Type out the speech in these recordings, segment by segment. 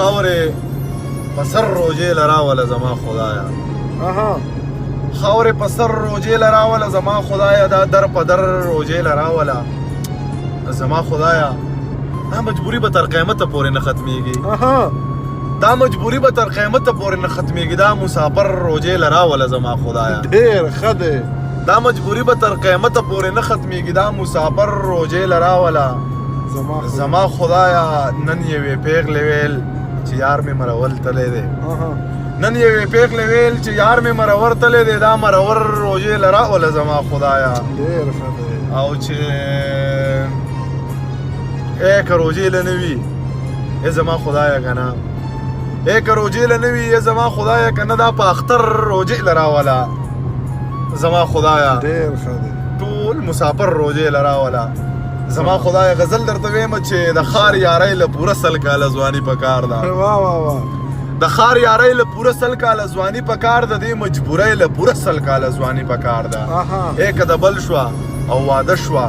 خاورې په سر روژې لراوله زما خدایا خاورې په سر روژې لراوله زما خدایا دا در په در روژې لراوله زما خدایا دا مجبوري به تر قیامته پورې نه ختمېږي دا مجبوري به تر قیامته پورې نه ختمېږي دا مسافر روژې لراوله زما خدایا ډېر ښه دی دا مجبوري به تر قیامته پورې نه ختمېږي دا مسافر روژې لراوله زما خدایا نن یوې پیغلې ویل چې یار مې مرول تلی دی نن یوې پیغلې ویل چې یار مې مرور تلی دی دا مرور روژې لراوله زما خدایا ډېر ښه دی او چې که روژې له نه وي ای زما خدایا که نه که روژې له نه وي ای زما خدایا که نه دا په اختر روژې لراوله زما خدایا ډېر ښه دی ټول مسافر روژې لراوله زما خدای غزل درته وایم چې د خار یارۍ له پوره سل کاله ځواني پکار ده واه واه واه د خار یارۍ له پوره سل کاله ځواني پکار ده دې مجبورۍ له پوره سل کاله ځواني پکار ده که د بل شوه او واده شوه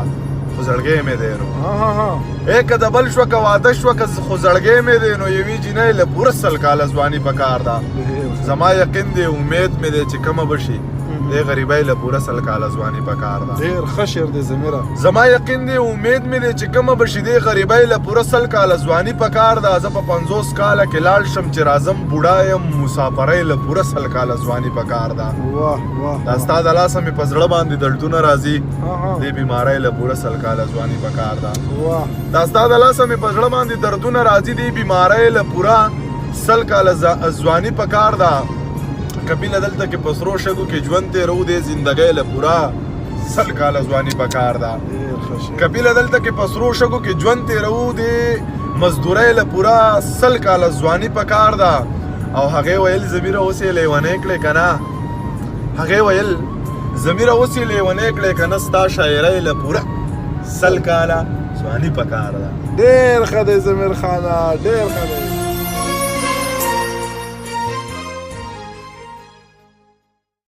خو زړګی مې دی نو که د بل شوه که واده شوه که خو زړګی مې دی نو یوې جینۍ له پوره سل کاله ځواني پکار ده زما یقین دی امید مې دی چې کمه به شي دې غریبۍ له پوره سل کاله ځواني پکار ده ډېر ښه شعر دی ضمیره زما یقین دی امید مې دی چې کمه به شي دې غریبۍ له پوره سل کاله ځواني پکار ده زه په 50 کاله کې لاړ شم چې راځم بوډا یم مسافرۍ له پوره سل کاله ځواني پکار ده واه واه دا ستا د لاسه مې په زړه باندې دردونه راځي دې بیمارۍ له پوره سل کاله ځواني پکار ده دا ستا د لاسه مې په زړه باندې دردونه راځي دې بیمارۍ له پوره سل کاله ځواني پکار ده کبیله دلته کې په سرو شګو کې ژوند تېرو دې زندګۍ له پوره سل کاله ځواني پکار ده کبیله دلته کې په سرو شګو کې ژوند تېرو دې مزدورۍ له پوره سل کاله ځواني پکار ده او هغې ویل ضمیره اوس یې لیونی کړې که نه هغې ویل ضمیره اوس یې لیونی کړې که نه ستا شاعرۍ له پوره سل کاله ځواني پکار ده ډېر ښه دی ضمیر خانه ډېر ښه دی